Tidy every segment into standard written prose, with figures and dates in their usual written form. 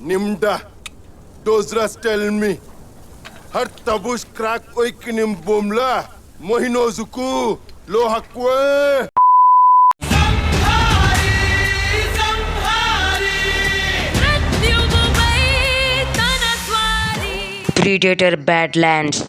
Nimda, Dozras tell me. Har tabush crack oikinim bomla. Mohinozuku, lohakwe. Predator Badlands.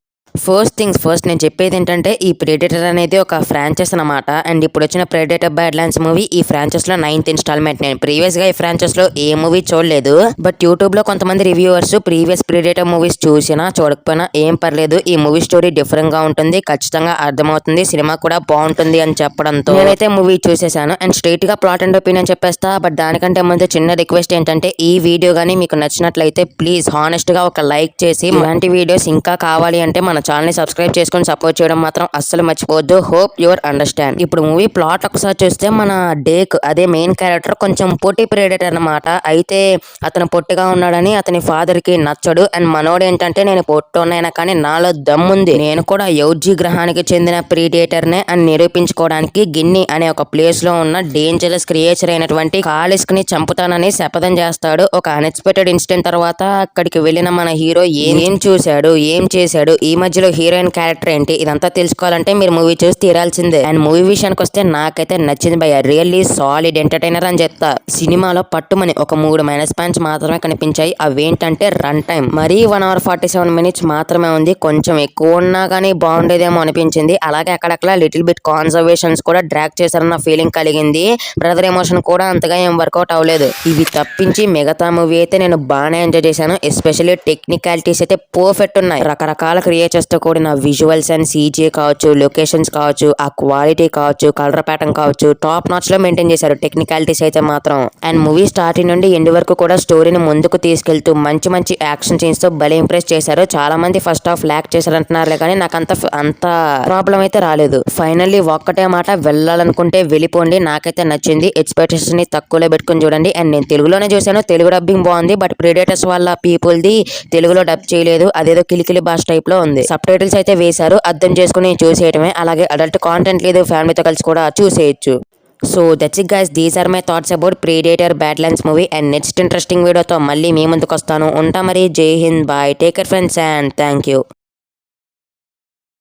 First things first, నేను చెప్పేది ఏంటంటే ఈ predator అనేది ఒక ఫ్రాంచైజ్ అనమాట. అండ్ ఇప్పుడు వచ్చిన ప్రెడేటర్ బ్యాడ్లాండ్స్ మూవీ ఈ ఫ్రాంచైజ్ లో 9th ఇన్స్టాల్మెంట్. నేను ప్రీవియస్ గా ఈ ఫ్రాంచైజ్ లో ఏ మూవీ చూడలేదు, బట్ యూట్యూబ్ లో కొంతమంది రివ్యూవర్స్ ప్రీవియస్ ప్రెడేటర్ మూవీస్ చూసినా చూడకపోయినా ఏం పర్లేదు, ఈ మూవీ స్టోరీ డిఫరెంట్ గా ఉంటుంది, ఖచ్చితంగా అర్థమవుతుంది, సినిమా కూడా బాగుంటుంది అని చెప్పడంతో నేనైతే మూవీ చూసేసాను. అండ్ స్ట్రైట్ గా ప్లాట్ అండ్ ఒపీనియన్ చెప్పేస్తా. బట్ దానికంటే ముందు చిన్న రిక్వెస్ట్ ఏంటంటే ఈ వీడియో గానీ మీకు నచ్చినట్లయితే ప్లీజ్ హానెస్ట్ గా ఒక లైక్ చేసి ఇలాంటి వీడియోస్ ఇంకా కావాలి అంటే మన ఛానల్ ని సబ్స్క్రైబ్ చేసుకొని సపోర్ట్ చేయడం మాత్రం అస్సలు మర్చిపోవద్దు. Hope your understand. ఇప్పుడు మూవీ ప్లాట్ ఒకసారి చూస్తే మన డేక్ అదే మెయిన్ క్యారెక్టర్ కొంచెం పొట్టి ప్రెడేటర్ అన్నమాట. అయితే అతను పొట్టిగా ఉన్నాడని అతని ఫాదర్ కి నచ్చడు. అండ్ మనోడు ఏంటంటే నేను పొట్టున్నాయినా కానీ నాలో దమ్ముంది, నేను కూడా యౌజీ గ్రహానికి చెందిన ప్రెడేటర్ నే అని నిరూపించుకోవడానికి గిన్ని అనే ఒక ప్లేస్ లో ఉన్న డేంజరస్ క్రియేచర్ అయినటువంటి కాలిస్క్ ని చంపుతానని శపథం చేస్తాడు. ఒక అన్ఎక్స్పెక్టెడ్ ఇన్సిడెంట్ తర్వాత అక్కడికి వెళ్ళిన మన హీరో ఏం చూశాడు, ఏం చేశాడు, ఈ మధ్యలో హీరోయిన్ క్యారెక్టర్ ఏంటి, ఇదంతా తెలుసుకోవాలంటే మీరు మూవీ చూసి తీరాల్సిందే. అండ్ మూవీ విషయానికి వస్తే నాకైతే నచ్చింది భయ్య. రియల్లీ సాలిడ్ ఎంటర్టైనర్ అని చెప్తా. సినిమాలో పట్టుమని ఒక 3 మైనస్ పాయింట్స్ మాత్రమే కనిపించాయి. అవేంటంటే రన్ టైం మరీ 1 hour 47 minutes మాత్రమే ఉంది. కొంచెం ఎక్కువ ఉన్నా కానీ బాగుండేదేమో అనిపించింది. అలాగే అక్కడక్కడ లిటిల్ బిట్ కాన్సర్వేషన్స్ కూడా డ్రాగ్ చేశారన్న ఫీలింగ్ కలిగింది. బ్రదర్ ఎమోషన్ కూడా అంతగా ఏం వర్కౌట్ అవ్వలేదు. ఇవి తప్పించి మిగతా మూవీ అయితే నేను బాగానే ఎంజాయ్ చేశాను. ఎస్పెషల్లీ టెక్నికాలిటీస్ అయితే పర్ఫెక్ట్ ఉన్నాయి. రకరకాల క్రియేచర్స్ తో కూడిన విజువల్స్ అండ్ సీజీ కావచ్చు, లొకేషన్స్ కావచ్చు, ఆ క్వాలిటీ కావచ్చు, కలర్ ప్యాటర్న్ కావచ్చు, టాప్ నాచ్ లో మెయింటైన్ చేశారు టెక్నికాలిటీస్ అయితే మాత్రం. అండ్ మూవీ స్టార్టింగ్ నుండి ఎండ్ వరకు కూడా స్టోరీని ముందుకు తీసుకెళ్తూ మంచి మంచి యాక్షన్ సీన్స్ తో భలే ఇంప్రెస్ చేశారు. చాలా మంది ఫస్ట్ హాఫ్ ల్యాక్ చేశారంటున్నారులే కానీ నాకు అంత ప్రాబ్లం అయితే రాలేదు. ఫైనల్లీ ఒక్కటే మాట, వెళ్ళాలనుకుంటే వెళ్ళిపోండి. నాకైతే నచ్చింది. ఎక్స్పెక్టేషన్ ని తక్కువలో పెట్టుకుని చూడండి. అండ్ నేను తెలుగులోనే చూశాను, తెలుగు డబ్బింగ్ బాగుంది. బట్ ప్రెడేటర్స్ వాళ్ళ పీపుల్ ది తెలుగులో డబ్ చేయలేదు, అదేదో కిలికిలి భాష టైప్ లో ఉంది. సబ్ టైటిల్స్ అయితే వేశారు, అర్థం చేసుకుని చూసేయటమే. అలాగే అడల్ట్ కాంటెంట్ లేదు, ఫ్యామిలీతో కలిసి కూడా చూసేయచ్చు. So that's it guys, these are my thoughts about Predator Badlands movie. And next interesting వీడియోతో మళ్ళీ మీ ముందుకు వస్తాను. ఉంటా మరి. Jai Hind, bye, take care friends and thank you.